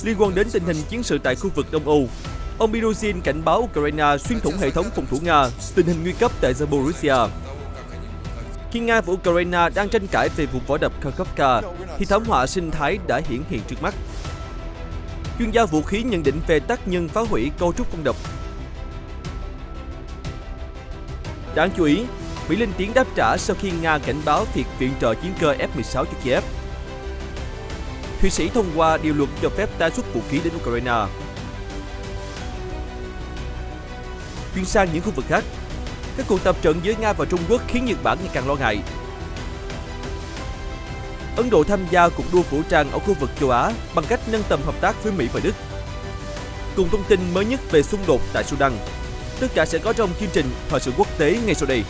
Liên quan đến tình hình chiến sự tại khu vực Đông Âu, ông Prigozhin cảnh báo Ukraine xuyên thủng hệ thống phòng thủ Nga, tình hình nguy cấp tại Zaporizhzhia. Khi Nga và Ukraine đang tranh cãi về vụ võ đập Kharkovka, thì thảm họa sinh thái đã hiển hiện trước mắt. Chuyên gia vũ khí nhận định về tác nhân phá hủy cấu trúc con đập. Đáng chú ý, Mỹ lên tiếng đáp trả sau khi Nga cảnh báo việc viện trợ chiến cơ F-16 cho Kiev. Thụy Sĩ thông qua điều luật cho phép tái xuất vũ khí đến Ukraine. Chuyển sang những khu vực khác, các cuộc tập trận giữa Nga và Trung Quốc khiến Nhật Bản ngày càng lo ngại. Ấn Độ tham gia cuộc đua vũ trang ở khu vực châu Á bằng cách nâng tầm hợp tác với Mỹ và Đức. Cùng thông tin mới nhất về xung đột tại Sudan. Tất cả sẽ có trong chương trình Thời sự quốc tế ngay sau đây.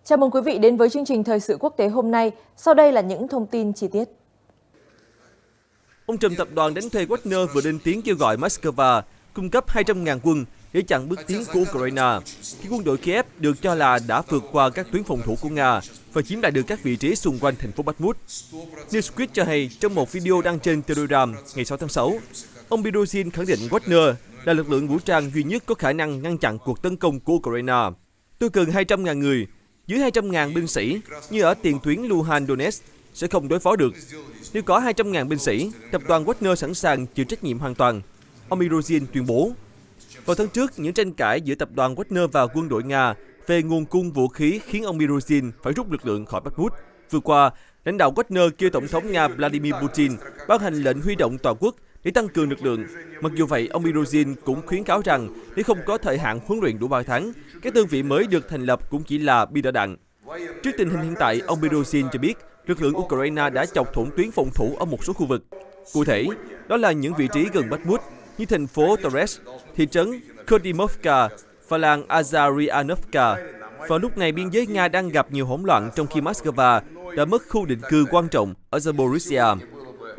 Chào mừng quý vị đến với chương trình Thời sự quốc tế hôm nay. Sau đây là những thông tin chi tiết. Ông trùm tập đoàn đánh thuê Wagner vừa lên tiếng kêu gọi Moscow cung cấp 200.000 quân để chặn bước tiến của Ukraine, khi quân đội Kiev được cho là đã vượt qua các tuyến phòng thủ của Nga và chiếm lại được các vị trí xung quanh thành phố Bakhmut. Newsweek cho hay trong một video đăng trên Telegram ngày 6 tháng 6, ông Prigozhin khẳng định Wagner là lực lượng vũ trang duy nhất có khả năng ngăn chặn cuộc tấn công của Ukraine. Tôi cần 200.000 người, dưới 200.000 binh sĩ như ở tiền tuyến Luhansk Donetsk sẽ không đối phó được. Nếu có 200.000 binh sĩ, tập đoàn Wagner sẵn sàng chịu trách nhiệm hoàn toàn, ông Prigozhin tuyên bố. Vào tháng trước, những tranh cãi giữa tập đoàn Wagner và quân đội Nga về nguồn cung vũ khí khiến ông Prigozhin phải rút lực lượng khỏi Bakhmut. Vừa qua, lãnh đạo Wagner kêu Tổng thống Nga Vladimir Putin ban hành lệnh huy động toàn quốc để tăng cường lực lượng. Mặc dù vậy, ông Prigozhin cũng khuyến cáo rằng nếu không có thời hạn huấn luyện đủ 3 tháng, các đơn vị mới được thành lập cũng chỉ là bi đỡ đạn. Trước tình hình hiện tại, ông Prigozhin cho biết lực lượng Ukraine đã chọc thủng tuyến phòng thủ ở một số khu vực. Cụ thể, đó là những vị trí gần Bakhmut như thành phố Torez, thị trấn Kurdimovka và làng Azarianovka. Vào lúc này, biên giới Nga đang gặp nhiều hỗn loạn trong khi Moscow đã mất khu định cư quan trọng ở Zaporizhzhia.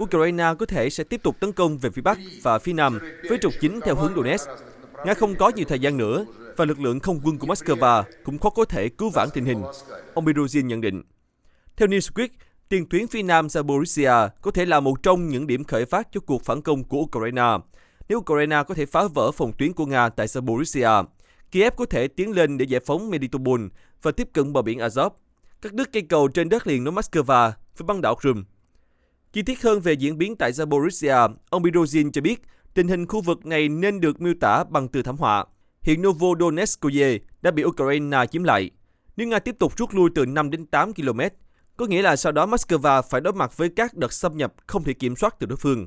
Ukraine có thể sẽ tiếp tục tấn công về phía Bắc và phía Nam với trục chính theo hướng Donetsk. Nga không có nhiều thời gian nữa và lực lượng không quân của Moscow cũng khó có thể cứu vãn tình hình, ông Prigozhin nhận định. Theo Newsweek, tiền tuyến phía Nam Zaporizhzhia có thể là một trong những điểm khởi phát cho cuộc phản công của Ukraine. Nếu Ukraine có thể phá vỡ phòng tuyến của Nga tại Zaporizhzhia, Kiev có thể tiến lên để giải phóng Melitopol và tiếp cận bờ biển Azov, cắt đứt cây cầu trên đất liền nối Moscow với băng đảo Crimea. Chi tiết hơn về diễn biến tại Zaporizhzhia, ông Prigozhin cho biết tình hình khu vực này nên được miêu tả bằng từ thảm họa. Hiện Novodonetskoye đã bị Ukraine chiếm lại. Nếu Nga tiếp tục rút lui từ 5 đến 8 km, có nghĩa là sau đó Moscow phải đối mặt với các đợt xâm nhập không thể kiểm soát từ đối phương.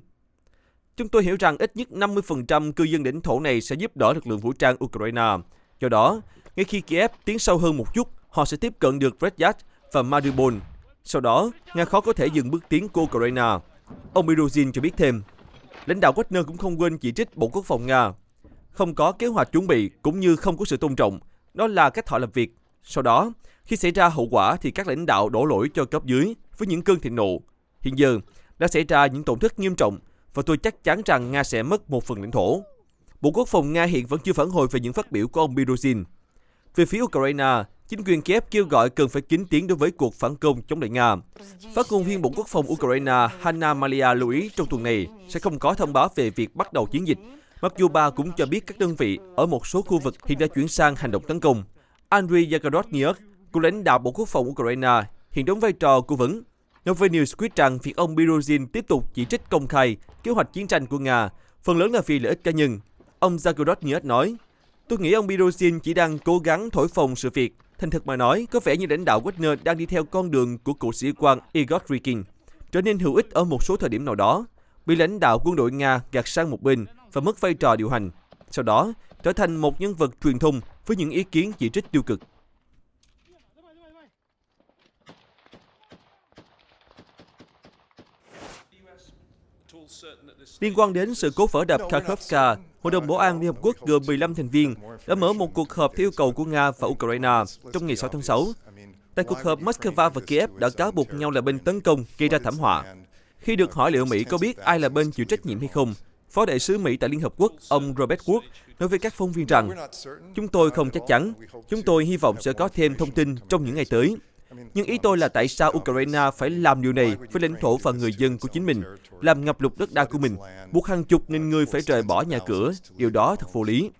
Chúng tôi hiểu rằng ít nhất 50% cư dân lãnh thổ này sẽ giúp đỡ lực lượng vũ trang Ukraine. Do đó, ngay khi Kiev tiến sâu hơn một chút, họ sẽ tiếp cận được Bryansk và Mariupol. Sau đó, Nga khó có thể dừng bước tiến của Ukraine. Ông Prigozhin cho biết thêm, lãnh đạo Wagner cũng không quên chỉ trích Bộ Quốc phòng Nga. Không có kế hoạch chuẩn bị cũng như không có sự tôn trọng, đó là cách họ làm việc. Sau đó, khi xảy ra hậu quả thì các lãnh đạo đổ lỗi cho cấp dưới với những cơn thịnh nộ. Hiện giờ, đã xảy ra những tổn thất nghiêm trọng và tôi chắc chắn rằng Nga sẽ mất một phần lãnh thổ. Bộ Quốc phòng Nga hiện vẫn chưa phản hồi về những phát biểu của ông Prigozhin. Về phía Ukraine, chính quyền Kiev kêu gọi cần phải kín tiếng đối với cuộc phản công chống lại Nga. Phát ngôn viên Bộ Quốc phòng Ukraine Hanna Malia lưu ý trong tuần này sẽ không có thông báo về việc bắt đầu chiến dịch. Mặc dù bà cũng cho biết các đơn vị ở một số khu vực hiện đã chuyển sang hành động tấn công. Andriy Yakorodnyuk, cựu lãnh đạo Bộ Quốc phòng Ukraine, hiện đóng vai trò cố vấn. Nói với Newsweek rằng việc ông Prigozhin tiếp tục chỉ trích công khai kế hoạch chiến tranh của Nga, phần lớn là vì lợi ích cá nhân. Ông Yakorodnyuk nói, tôi nghĩ ông Prigozhin chỉ đang cố gắng thổi phồng sự việc. Thành thực mà nói, có vẻ như lãnh đạo Wagner đang đi theo con đường của cựu sĩ quan Igor Rykin, trở nên hữu ích ở một số thời điểm nào đó, bị lãnh đạo quân đội Nga gạt sang một bên và mất vai trò điều hành. Sau đó, trở thành một nhân vật truyền thông với những ý kiến chỉ trích tiêu cực. Liên quan đến sự cố vỡ đập Kharkovka, Hội đồng Bảo an Liên Hợp Quốc gồm 15 thành viên đã mở một cuộc họp theo yêu cầu của Nga và Ukraine trong ngày 6 tháng 6. Tại cuộc họp, Moscow và Kiev đã cáo buộc nhau là bên tấn công gây ra thảm họa. Khi được hỏi liệu Mỹ có biết ai là bên chịu trách nhiệm hay không, Phó đại sứ Mỹ tại Liên Hợp Quốc, ông Robert Wood, nói với các phóng viên rằng, chúng tôi không chắc chắn, chúng tôi hy vọng sẽ có thêm thông tin trong những ngày tới. Nhưng ý tôi là tại sao Ukraine phải làm điều này với lãnh thổ và người dân của chính mình, làm ngập lụt đất đai của mình, buộc hàng chục nghìn người phải rời bỏ nhà cửa, điều đó thật vô lý.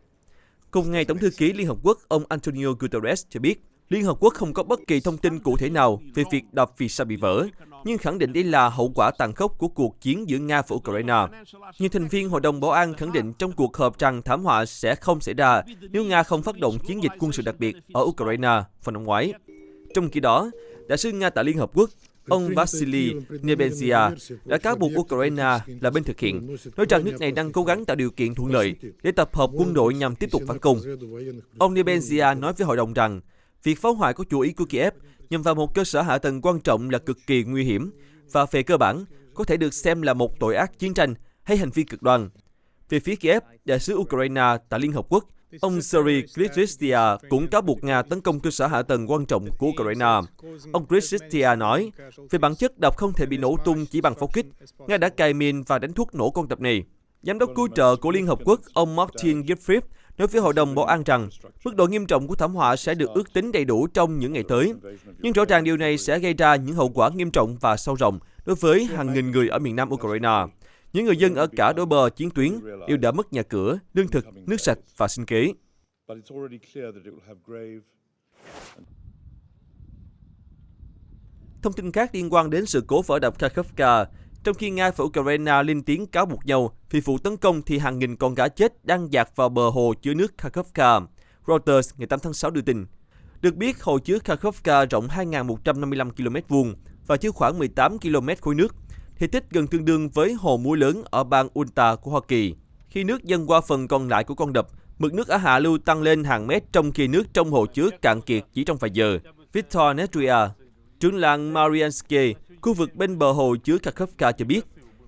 Cùng ngày, Tổng thư ký Liên Hợp Quốc ông Antonio Guterres cho biết, Liên Hợp Quốc không có bất kỳ thông tin cụ thể nào về việc đập vì sao bị vỡ, nhưng khẳng định đây là hậu quả tàn khốc của cuộc chiến giữa Nga và Ukraine. Nhiều thành viên Hội đồng Bảo an khẳng định trong cuộc họp rằng thảm họa sẽ không xảy ra nếu Nga không phát động chiến dịch quân sự đặc biệt ở Ukraine vào năm ngoái. Trong khi đó, đại sứ Nga tại Liên Hợp Quốc, ông Vasily Nebenzia đã cáo buộc Ukraine là bên thực hiện, nói rằng nước này đang cố gắng tạo điều kiện thuận lợi để tập hợp quân đội nhằm tiếp tục phản công. Ông Nebenzia nói với hội đồng rằng, việc phá hoại có chủ ý của Kiev nhằm vào một cơ sở hạ tầng quan trọng là cực kỳ nguy hiểm và về cơ bản có thể được xem là một tội ác chiến tranh hay hành vi cực đoan. Về phía Kiev, đại sứ Ukraine tại Liên Hợp Quốc, ông Serhiy Kristya cũng cáo buộc Nga tấn công cơ sở hạ tầng quan trọng của Ukraine. Ông Kristya nói, về bản chất đập không thể bị nổ tung chỉ bằng pháo kích. Nga đã cài mìn và đánh thuốc nổ con đập này. Giám đốc cứu trợ của Liên Hợp Quốc, ông Martin Griffiths, nói với Hội đồng Bảo an rằng mức độ nghiêm trọng của thảm họa sẽ được ước tính đầy đủ trong những ngày tới. Nhưng rõ ràng điều này sẽ gây ra những hậu quả nghiêm trọng và sâu rộng đối với hàng nghìn người ở miền nam Ukraine. Những người dân ở cả đôi bờ chiến tuyến đều đã mất nhà cửa, lương thực, nước sạch và sinh kế. Thông tin khác liên quan đến sự cố vỡ đập Kakhovka. Trong khi Nga và Ukraine lên tiếng cáo buộc nhau vì vụ tấn công thì hàng nghìn con cá chết đang dạt vào bờ hồ chứa nước Kakhovka. Reuters ngày 8 tháng 6 đưa tin. Được biết, hồ chứa Kakhovka rộng 2.155 km2 và chứa khoảng 18 km khối nước. Thể tích gần tương đương với hồ muối lớn ở bang Utah của Hoa Kỳ. Khi nước dâng qua phần còn lại của con đập, mực nước ở hạ lưu tăng lên hàng mét trong khi nước trong hồ chứa cạn kiệt chỉ trong vài giờ. Viktor Netria, trưởng làng Mariansky, khu vực bên bờ hồ chứa Kakhovka cho biết,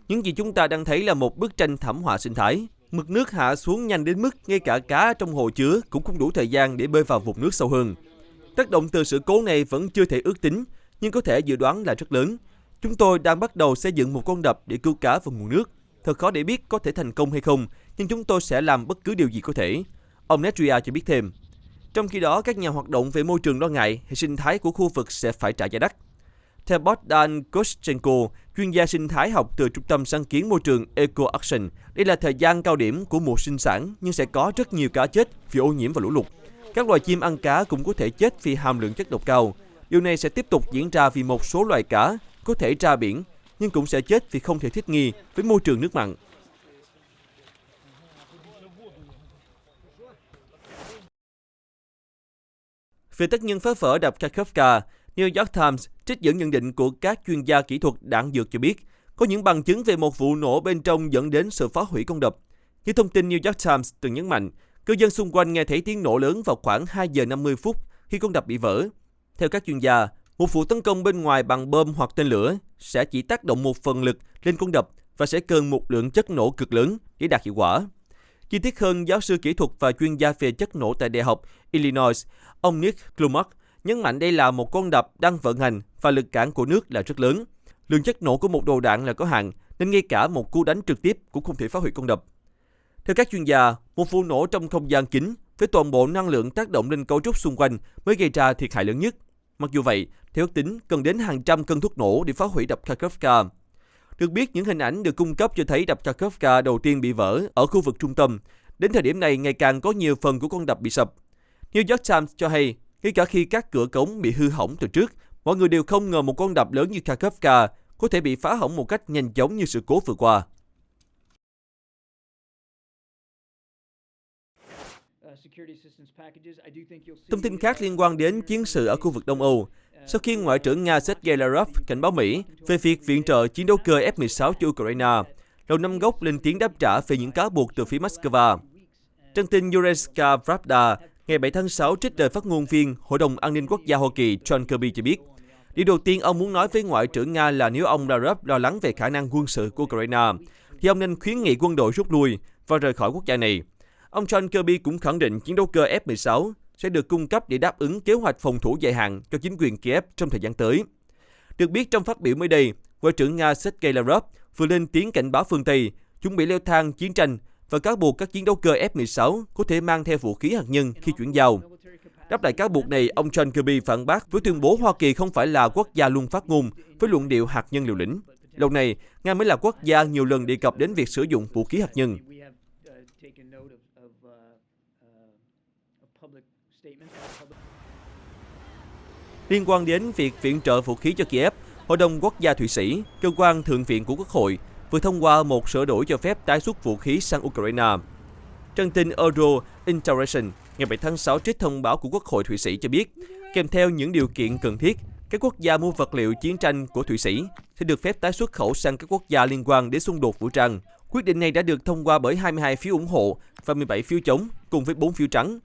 những gì chúng ta đang thấy là một bức tranh thảm họa sinh thái. Mực nước hạ xuống nhanh đến mức ngay cả cá trong hồ chứa cũng không đủ thời gian để bơi vào vùng nước sâu hơn. Tác động từ sự cố này vẫn chưa thể ước tính, nhưng có thể dự đoán là rất lớn. Chúng tôi đang bắt đầu xây dựng một con đập để cứu cá vào nguồn nước. Thật khó để biết có thể thành công hay không, nhưng chúng tôi sẽ làm bất cứ điều gì có thể. Ông Netria cho biết thêm. Trong khi đó, các nhà hoạt động về môi trường lo ngại hệ sinh thái của khu vực sẽ phải trả giá đắt. Theo Bogdan Koschenko, chuyên gia sinh thái học từ Trung tâm sáng kiến môi trường EcoAction, đây là thời gian cao điểm của mùa sinh sản, nhưng sẽ có rất nhiều cá chết vì ô nhiễm và lũ lụt. Các loài chim ăn cá cũng có thể chết vì hàm lượng chất độc cao. Điều này sẽ tiếp tục diễn ra vì một số loài cá có thể ra biển, nhưng cũng sẽ chết vì không thể thích nghi với môi trường nước mặn. Về tác nhân phá vỡ đập Kakhovka, New York Times trích dẫn nhận định của các chuyên gia kỹ thuật đạn dược cho biết có những bằng chứng về một vụ nổ bên trong dẫn đến sự phá hủy con đập. Như thông tin New York Times từng nhấn mạnh, cư dân xung quanh nghe thấy tiếng nổ lớn vào khoảng 2 giờ 50 phút khi con đập bị vỡ. Theo các chuyên gia, một vụ tấn công bên ngoài bằng bom hoặc tên lửa sẽ chỉ tác động một phần lực lên con đập và sẽ cần một lượng chất nổ cực lớn để đạt hiệu quả. Chi tiết hơn, giáo sư kỹ thuật và chuyên gia về chất nổ tại Đại học Illinois, ông Nick Klumak, nhấn mạnh đây là một con đập đang vận hành và lực cản của nước là rất lớn. Lượng chất nổ của một đầu đạn là có hạn, nên ngay cả một cú đánh trực tiếp cũng không thể phá hủy con đập. Theo các chuyên gia, một vụ nổ trong không gian kín với toàn bộ năng lượng tác động lên cấu trúc xung quanh mới gây ra thiệt hại lớn nhất. Mặc dù vậy, theo ước tính, cần đến hàng trăm cân thuốc nổ để phá hủy đập Kakhovka. Được biết, những hình ảnh được cung cấp cho thấy đập Kakhovka đầu tiên bị vỡ ở khu vực trung tâm. Đến thời điểm này, ngày càng có nhiều phần của con đập bị sập. New York Times cho hay, ngay cả khi các cửa cống bị hư hỏng từ trước, mọi người đều không ngờ một con đập lớn như Kakhovka có thể bị phá hỏng một cách nhanh chóng như sự cố vừa qua. Thông tin khác liên quan đến chiến sự ở khu vực Đông Âu. Sau khi Ngoại trưởng Nga Sergei Lavrov cảnh báo Mỹ về việc viện trợ chiến đấu cơ F-16 cho Ukraine, Lầu Năm Góc lên tiếng đáp trả về những cáo buộc từ phía Moscow. Trang tin Ukrainska Pravda ngày 7 tháng 6 trích lời phát ngôn viên Hội đồng An ninh Quốc gia Hoa Kỳ John Kirby cho biết, điều đầu tiên ông muốn nói với Ngoại trưởng Nga là nếu ông Lavrov lo lắng về khả năng quân sự của Ukraine, thì ông nên khuyến nghị quân đội rút lui và rời khỏi quốc gia này. Ông John Kirby cũng khẳng định chiến đấu cơ F-16 sẽ được cung cấp để đáp ứng kế hoạch phòng thủ dài hạn cho chính quyền Kiev trong thời gian tới. Được biết, trong phát biểu mới đây, Ngoại trưởng Nga Sergei Lavrov vừa lên tiếng cảnh báo phương Tây chuẩn bị leo thang chiến tranh và cáo buộc các chiến đấu cơ F-16 có thể mang theo vũ khí hạt nhân khi chuyển giao. Đáp lại cáo buộc này, ông John Kirby phản bác với tuyên bố Hoa Kỳ không phải là quốc gia luôn phát ngôn với luận điệu hạt nhân liều lĩnh. Lâu nay, Nga mới là quốc gia nhiều lần đề cập đến việc sử dụng vũ khí hạt nhân. Liên quan đến việc viện trợ vũ khí cho Kiev, Hội đồng Quốc gia Thụy Sĩ, cơ quan thượng viện của Quốc hội, vừa thông qua một sửa đổi cho phép tái xuất vũ khí sang Ukraine. Trang tin Euro International ngày 7 tháng 6 trích thông báo của Quốc hội Thụy Sĩ cho biết, kèm theo những điều kiện cần thiết, các quốc gia mua vật liệu chiến tranh của Thụy Sĩ sẽ được phép tái xuất khẩu sang các quốc gia liên quan đến xung đột vũ trang. Quyết định này đã được thông qua bởi 22 phiếu ủng hộ và 17 phiếu chống, cùng với 4 phiếu trắng.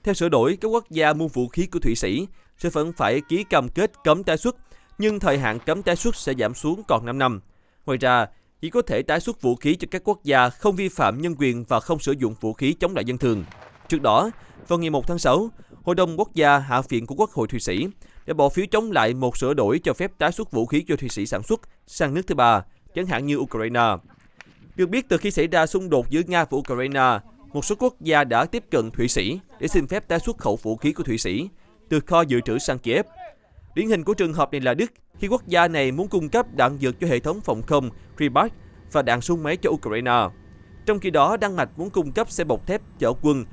Theo sửa đổi, các quốc gia mua vũ khí của Thụy Sĩ sẽ vẫn phải ký cam kết cấm tái xuất, nhưng thời hạn cấm tái xuất sẽ giảm xuống còn 5 năm. Ngoài ra, chỉ có thể tái xuất vũ khí cho các quốc gia không vi phạm nhân quyền và không sử dụng vũ khí chống lại dân thường. Trước đó, vào ngày 1 tháng 6, Hội đồng Quốc gia Hạ viện của Quốc hội Thụy Sĩ đã bỏ phiếu chống lại một sửa đổi cho phép tái xuất vũ khí do Thụy Sĩ sản xuất sang nước thứ ba, chẳng hạn như Ukraine. Được biết, từ khi xảy ra xung đột giữa Nga và Ukraine, một số quốc gia đã tiếp cận Thụy Sĩ để xin phép tái xuất khẩu vũ khí của Thụy Sĩ từ kho dự trữ sang Kiev. Điển hình của trường hợp này là Đức, khi quốc gia này muốn cung cấp đạn dược cho hệ thống phòng không Ribach và đạn súng máy cho Ukraine. Trong khi đó, Đan Mạch muốn cung cấp xe bọc thép chở quân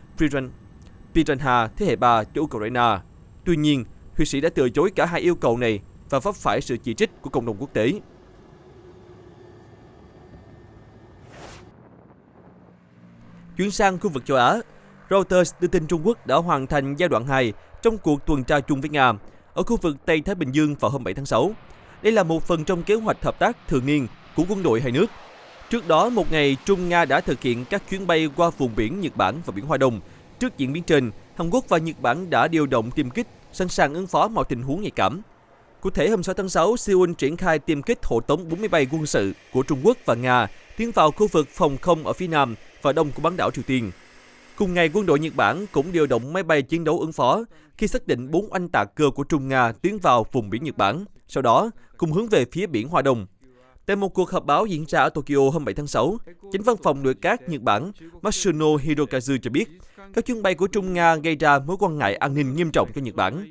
Piranha thế hệ 3 cho Ukraine. Tuy nhiên, Thụy Sĩ đã từ chối cả hai yêu cầu này và vấp phải sự chỉ trích của cộng đồng quốc tế. Chuyển sang khu vực châu Á, Reuters đưa tin Trung Quốc đã hoàn thành giai đoạn 2 trong cuộc tuần tra chung với Nga ở khu vực Tây Thái Bình Dương vào hôm 7 tháng 6. Đây là một phần trong kế hoạch hợp tác thường niên của quân đội hai nước. Trước đó, một ngày, Trung-Nga đã thực hiện các chuyến bay qua vùng biển Nhật Bản và biển Hoa Đông. Trước diễn biến trên, Hàn Quốc và Nhật Bản đã điều động tiêm kích, sẵn sàng ứng phó mọi tình huống nhạy cảm. Cụ thể, hôm 6 tháng 6, Seoul triển khai tiêm kích hộ tống 4 máy bay quân sự của Trung Quốc và Nga tiến vào khu vực phòng không ở phía nam và đông của bán đảo Triều Tiên. Cùng ngày, quân đội Nhật Bản cũng điều động máy bay chiến đấu ứng phó khi xác định 4 oanh tạc cơ của Trung-Nga tiến vào vùng biển Nhật Bản, sau đó cùng hướng về phía biển Hoa Đông. Tại một cuộc họp báo diễn ra ở Tokyo hôm 7 tháng 6, Chánh văn phòng nội các Nhật Bản Matsuno Hirokazu cho biết, các chuyến bay của Trung-Nga gây ra mối quan ngại an ninh nghiêm trọng cho Nhật Bản.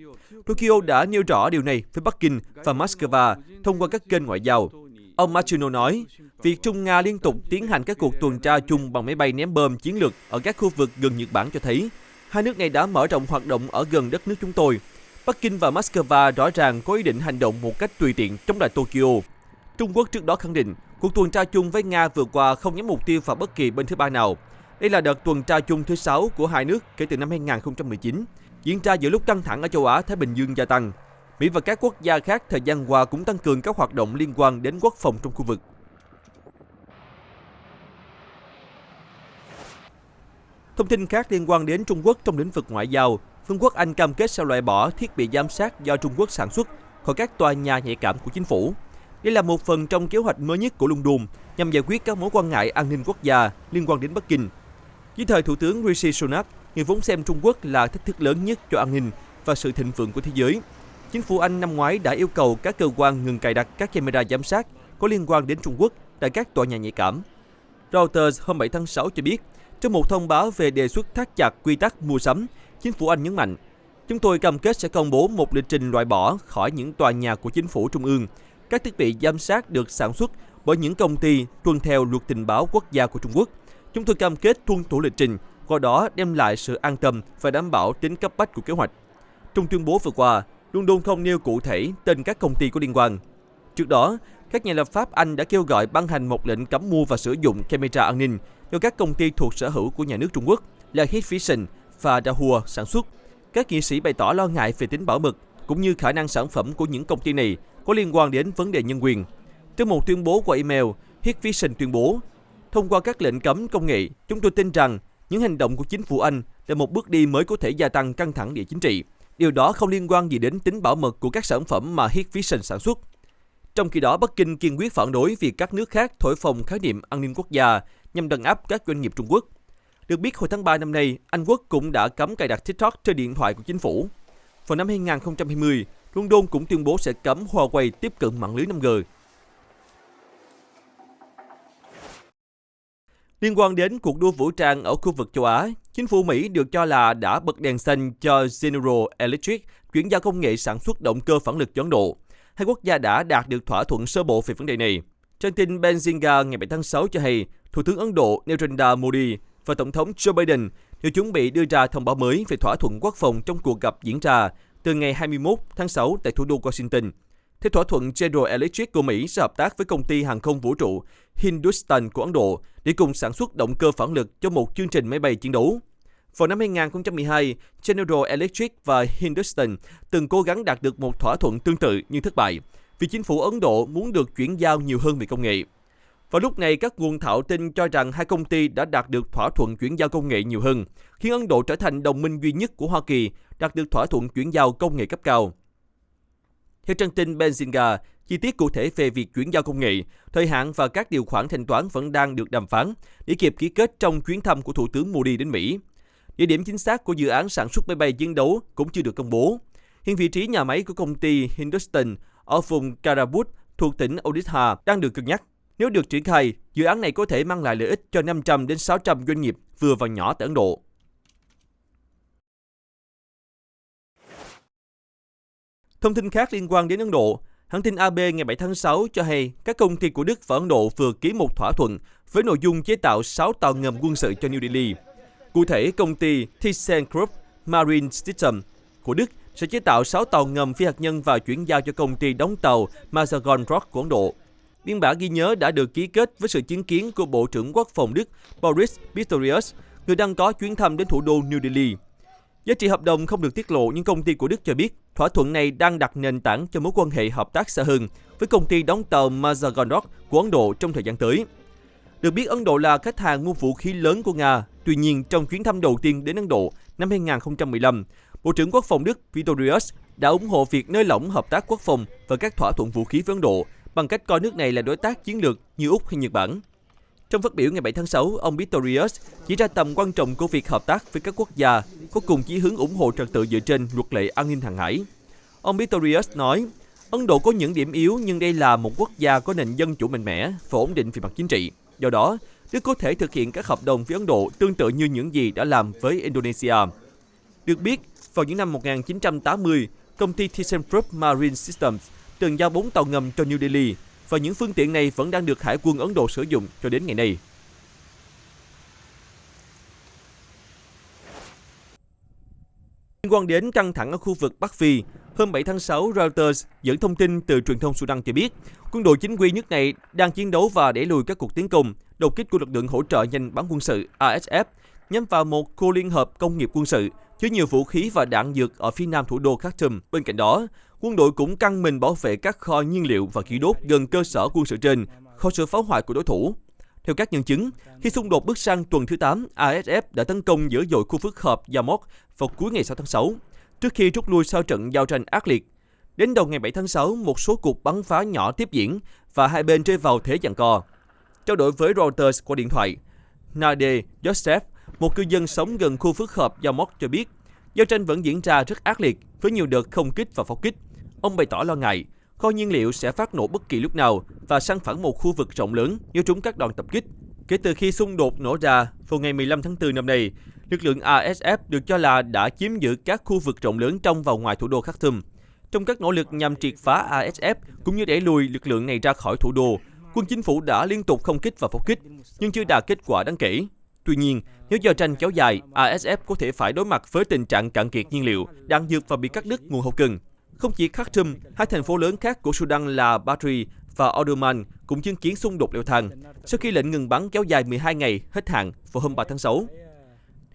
Tokyo đã nêu rõ điều này với Bắc Kinh và Moscow thông qua các kênh ngoại giao. Ông Matsuno nói, việc Trung-Nga liên tục tiến hành các cuộc tuần tra chung bằng máy bay ném bom chiến lược ở các khu vực gần Nhật Bản cho thấy, hai nước này đã mở rộng hoạt động ở gần đất nước chúng tôi. Bắc Kinh và Moscow rõ ràng có ý định hành động một cách tùy tiện chống lại Tokyo. Trung Quốc trước đó khẳng định, cuộc tuần tra chung với Nga vừa qua không nhắm mục tiêu vào bất kỳ bên thứ ba nào. Đây là đợt tuần tra chung thứ 6 của hai nước kể từ năm 2019, diễn ra giữa lúc căng thẳng ở châu Á Thái Bình Dương gia tăng. Mỹ và các quốc gia khác thời gian qua cũng tăng cường các hoạt động liên quan đến quốc phòng trong khu vực. Thông tin khác liên quan đến Trung Quốc trong lĩnh vực ngoại giao, Vương quốc Anh cam kết sẽ loại bỏ thiết bị giám sát do Trung Quốc sản xuất khỏi các tòa nhà nhạy cảm của chính phủ. Đây là một phần trong kế hoạch mới nhất của London nhằm giải quyết các mối quan ngại an ninh quốc gia liên quan đến Bắc Kinh. Dưới thời Thủ tướng Rishi Sunak, người vốn xem Trung Quốc là thách thức lớn nhất cho an ninh và sự thịnh vượng của thế giới. Chính phủ Anh năm ngoái đã yêu cầu các cơ quan ngừng cài đặt các camera giám sát có liên quan đến Trung Quốc tại các tòa nhà nhạy cảm. Reuters hôm 7 tháng 6 cho biết, trong một thông báo về đề xuất thắt chặt quy tắc mua sắm, chính phủ Anh nhấn mạnh, chúng tôi cam kết sẽ công bố một lịch trình loại bỏ khỏi những tòa nhà của chính phủ trung ương các thiết bị giám sát được sản xuất bởi những công ty tuân theo luật tình báo quốc gia của Trung Quốc. Chúng tôi cam kết tuân thủ lịch trình, qua đó đem lại sự an tâm và đảm bảo tính cấp bách của kế hoạch. Trong tuyên bố vừa qua, London không nêu cụ thể tên các công ty có liên quan. Trước đó, các nhà lập pháp Anh đã kêu gọi ban hành một lệnh cấm mua và sử dụng camera an ninh do các công ty thuộc sở hữu của nhà nước Trung Quốc là Hikvision và Dahua sản xuất. Các nghị sĩ bày tỏ lo ngại về tính bảo mật cũng như khả năng sản phẩm của những công ty này có liên quan đến vấn đề nhân quyền. Trong một tuyên bố qua email, Hikvision tuyên bố, thông qua các lệnh cấm công nghệ, chúng tôi tin rằng những hành động của chính phủ Anh là một bước đi mới có thể gia tăng căng thẳng địa chính trị. Điều đó không liên quan gì đến tính bảo mật của các sản phẩm mà Hikvision sản xuất. Trong khi đó, Bắc Kinh kiên quyết phản đối việc các nước khác thổi phồng khái niệm an ninh quốc gia nhằm đàn áp các doanh nghiệp Trung Quốc. Được biết, hồi tháng 3 năm nay, Anh Quốc cũng đã cấm cài đặt TikTok trên điện thoại của chính phủ. Vào năm 2020, London cũng tuyên bố sẽ cấm Huawei tiếp cận mạng lưới 5G. Liên quan đến cuộc đua vũ trang ở khu vực châu Á, chính phủ Mỹ được cho là đã bật đèn xanh cho General Electric chuyển giao công nghệ sản xuất động cơ phản lực cho Ấn Độ. Hai quốc gia đã đạt được thỏa thuận sơ bộ về vấn đề này. Trang tin Benzinga ngày 7 tháng 6 cho hay, Thủ tướng Ấn Độ Narendra Modi và Tổng thống Joe Biden đều chuẩn bị đưa ra thông báo mới về thỏa thuận quốc phòng trong cuộc gặp diễn ra từ ngày 21 tháng 6 tại thủ đô Washington. Theo thỏa thuận, General Electric của Mỹ sẽ hợp tác với công ty hàng không vũ trụ Hindustan của Ấn Độ để cùng sản xuất động cơ phản lực cho một chương trình máy bay chiến đấu. Vào năm 2012, General Electric và Hindustan từng cố gắng đạt được một thỏa thuận tương tự nhưng thất bại, vì chính phủ Ấn Độ muốn được chuyển giao nhiều hơn về công nghệ. Vào lúc này, các nguồn thạo tin cho rằng hai công ty đã đạt được thỏa thuận chuyển giao công nghệ nhiều hơn, khiến Ấn Độ trở thành đồng minh duy nhất của Hoa Kỳ đạt được thỏa thuận chuyển giao công nghệ cấp cao. Theo trang tin Benzinga, chi tiết cụ thể về việc chuyển giao công nghệ, thời hạn và các điều khoản thanh toán vẫn đang được đàm phán để kịp ký kết trong chuyến thăm của Thủ tướng Modi đến Mỹ. Địa điểm chính xác của dự án sản xuất máy bay chiến đấu cũng chưa được công bố. Hiện vị trí nhà máy của công ty Hindustan ở vùng Karabut thuộc tỉnh Odisha đang được cân nhắc. Nếu được triển khai, dự án này có thể mang lại lợi ích cho 500 đến 600 doanh nghiệp vừa và nhỏ tại Ấn Độ. Thông tin khác liên quan đến Ấn Độ, hãng tin AP ngày 7 tháng 6 cho hay các công ty của Đức và Ấn Độ vừa ký một thỏa thuận với nội dung chế tạo 6 tàu ngầm quân sự cho New Delhi. Cụ thể, công ty ThyssenKrupp Marine Systems của Đức sẽ chế tạo 6 tàu ngầm phi hạt nhân và chuyển giao cho công ty đóng tàu Mazagon Rock của Ấn Độ. Biên bản ghi nhớ đã được ký kết với sự chứng kiến của Bộ trưởng Quốc phòng Đức Boris Pistorius, người đang có chuyến thăm đến thủ đô New Delhi. Giá trị hợp đồng không được tiết lộ, nhưng công ty của Đức cho biết thỏa thuận này đang đặt nền tảng cho mối quan hệ hợp tác xa hơn với công ty đóng tàu Mazagon Rock của Ấn Độ trong thời gian tới. Được biết, Ấn Độ là khách hàng mua vũ khí lớn của Nga. Tuy nhiên, trong chuyến thăm đầu tiên đến Ấn Độ năm 2015, Bộ trưởng Quốc phòng Đức Pistorius đã ủng hộ việc nới lỏng hợp tác quốc phòng và các thỏa thuận vũ khí với Ấn Độ bằng cách coi nước này là đối tác chiến lược như Úc hay Nhật Bản. Trong phát biểu ngày 7 tháng 6, ông Pistorius chỉ ra tầm quan trọng của việc hợp tác với các quốc gia có cùng chí hướng ủng hộ trật tự dựa trên luật lệ an ninh hàng hải. Ông Pistorius nói, Ấn Độ có những điểm yếu nhưng đây là một quốc gia có nền dân chủ mạnh mẽ và ổn định về mặt chính trị. Do đó, Đức có thể thực hiện các hợp đồng với Ấn Độ tương tự như những gì đã làm với Indonesia. Được biết, vào những năm 1980, công ty ThyssenKrupp Marine Systems từng giao 4 tàu ngầm cho New Delhi, và những phương tiện này vẫn đang được Hải quân Ấn Độ sử dụng cho đến ngày nay. Liên quan đến căng thẳng ở khu vực Bắc Phi, hôm 7 tháng 6, Reuters dẫn thông tin từ truyền thông Sudan cho biết, quân đội chính quy nước này đang chiến đấu và đẩy lùi các cuộc tiến công, đột kích của lực lượng hỗ trợ nhanh bắn quân sự RSF nhắm vào một khu liên hợp công nghiệp quân sự chứa nhiều vũ khí và đạn dược ở phía nam thủ đô Khartoum. Bên cạnh đó, quân đội cũng căng mình bảo vệ các kho nhiên liệu và khí đốt gần cơ sở quân sự trên, khỏi sự phá hoại của đối thủ. Theo các nhân chứng, khi xung đột bước sang tuần thứ 8, RSF đã tấn công dữ dội khu phức hợp Yamok vào cuối ngày 6 tháng 6, trước khi rút lui sau trận giao tranh ác liệt. Đến đầu ngày 7 tháng 6, một số cuộc bắn phá nhỏ tiếp diễn và hai bên rơi vào thế giằng co. Trao đổi với Reuters qua điện thoại, Nade Joseph, một cư dân sống gần khu phức hợp Yamok cho biết, giao tranh vẫn diễn ra rất ác liệt với nhiều đợt không kích và pháo kích. Ông bày tỏ lo ngại, kho nhiên liệu sẽ phát nổ bất kỳ lúc nào và san phẳng một khu vực rộng lớn nếu trúng các đòn tập kích. Kể từ khi xung đột nổ ra vào ngày 15 tháng 4 năm nay, lực lượng RSF được cho là đã chiếm giữ các khu vực rộng lớn trong và ngoài thủ đô Khartoum. Trong các nỗ lực nhằm triệt phá RSF cũng như đẩy lùi lực lượng này ra khỏi thủ đô, quân chính phủ đã liên tục không kích và pháo kích, nhưng chưa đạt kết quả đáng kể. Tuy nhiên, nếu giao tranh kéo dài, RSF có thể phải đối mặt với tình trạng cạn kiệt nhiên liệu, đạn dược và bị cắt đứt nguồn hậu cần. Không chỉ Khartoum, hai thành phố lớn khác của Sudan là Bahri và Omdurman cũng chứng kiến xung đột leo thang sau khi lệnh ngừng bắn kéo dài 12 ngày hết hạn vào hôm 3 tháng 6.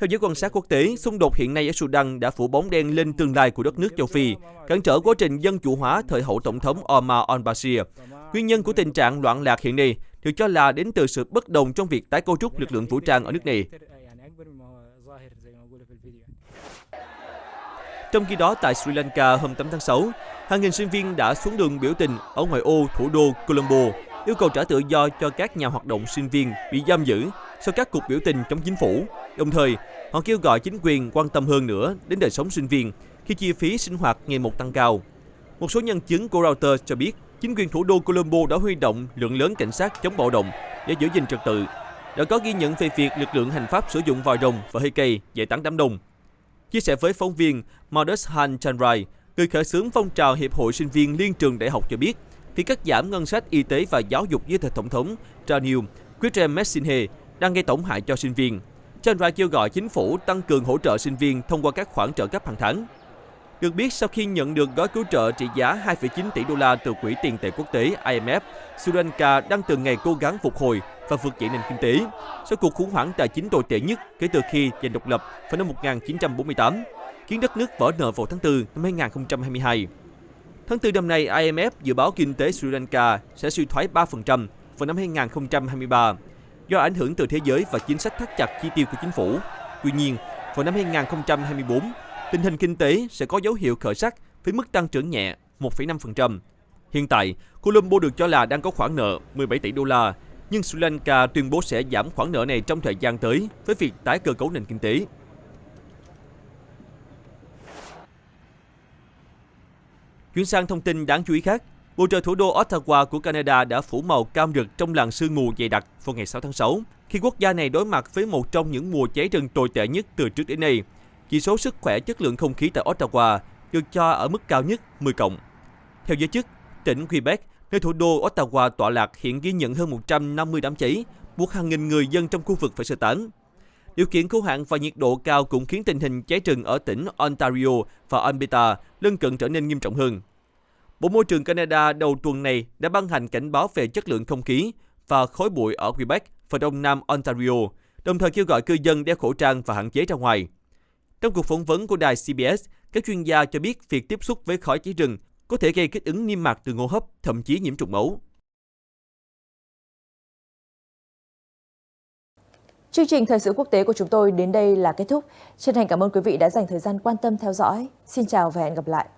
Theo giới quan sát quốc tế, xung đột hiện nay ở Sudan đã phủ bóng đen lên tương lai của đất nước châu Phi, cản trở quá trình dân chủ hóa thời hậu tổng thống Omar al-Bashir. Nguyên nhân của tình trạng loạn lạc hiện nay được cho là đến từ sự bất đồng trong việc tái cấu trúc lực lượng vũ trang ở nước này. Trong khi đó, tại Sri Lanka hôm 8 tháng 6, hàng nghìn sinh viên đã xuống đường biểu tình ở ngoại ô thủ đô Colombo, yêu cầu trả tự do cho các nhà hoạt động sinh viên bị giam giữ sau các cuộc biểu tình chống chính phủ. Đồng thời, họ kêu gọi chính quyền quan tâm hơn nữa đến đời sống sinh viên khi chi phí sinh hoạt ngày một tăng cao. Một số nhân chứng của Reuters cho biết, chính quyền thủ đô Colombo đã huy động lượng lớn cảnh sát chống bạo động để giữ gìn trật tự, đã có ghi nhận về việc lực lượng hành pháp sử dụng vòi rồng và hơi cay giải tán đám đông. Chia sẻ với phóng viên, Madhushan Chandrai, người khởi xướng phong trào Hiệp hội Sinh viên Liên trường Đại học cho biết, việc cắt giảm ngân sách y tế và giáo dục dưới thời Tổng thống Ranil Wickremesinghe đang gây tổn hại cho sinh viên. Chandrai kêu gọi chính phủ tăng cường hỗ trợ sinh viên thông qua các khoản trợ cấp hàng tháng. Được biết, sau khi nhận được gói cứu trợ trị giá 2,9 tỷ đô la từ Quỹ tiền tệ quốc tế IMF, Sri Lanka đang từng ngày cố gắng phục hồi và vượt dậy nền kinh tế sau cuộc khủng hoảng tài chính tồi tệ nhất kể từ khi giành độc lập vào năm 1948, khiến đất nước vỡ nợ vào tháng 4 năm 2022. Tháng 4 năm nay, IMF dự báo kinh tế Sri Lanka sẽ suy thoái 3% vào năm 2023 do ảnh hưởng từ thế giới và chính sách thắt chặt chi tiêu của chính phủ. Tuy nhiên, vào năm 2024, tình hình kinh tế sẽ có dấu hiệu khởi sắc với mức tăng trưởng nhẹ 1,5%. Hiện tại, Colombo được cho là đang có khoản nợ 17 tỷ đô la, nhưng Sri Lanka tuyên bố sẽ giảm khoản nợ này trong thời gian tới với việc tái cơ cấu nền kinh tế. Chuyển sang thông tin đáng chú ý khác, bầu trời thủ đô Ottawa của Canada đã phủ màu cam rực trong làn sương mù dày đặc vào ngày 6 tháng 6, khi quốc gia này đối mặt với một trong những mùa cháy rừng tồi tệ nhất từ trước đến nay. Chỉ số sức khỏe chất lượng không khí tại Ottawa được cho ở mức cao nhất 10+. Theo giới chức, tỉnh Quebec, nơi thủ đô Ottawa tọa lạc, hiện ghi nhận hơn 150 đám cháy, buộc hàng nghìn người dân trong khu vực phải sơ tán. Điều kiện khô hạn và nhiệt độ cao cũng khiến tình hình cháy rừng ở tỉnh Ontario và Alberta lân cận trở nên nghiêm trọng hơn. Bộ Môi trường Canada đầu tuần này đã ban hành cảnh báo về chất lượng không khí và khói bụi ở Quebec và Đông Nam Ontario, đồng thời kêu gọi cư dân đeo khẩu trang và hạn chế ra ngoài. Trong cuộc phỏng vấn của đài CBS, các chuyên gia cho biết việc tiếp xúc với khói cháy rừng có thể gây kích ứng niêm mạc đường hô hấp, thậm chí nhiễm trùng máu. Chương trình thời sự quốc tế của chúng tôi đến đây là kết thúc. Chân thành cảm ơn quý vị đã dành thời gian quan tâm theo dõi. Xin chào và hẹn gặp lại.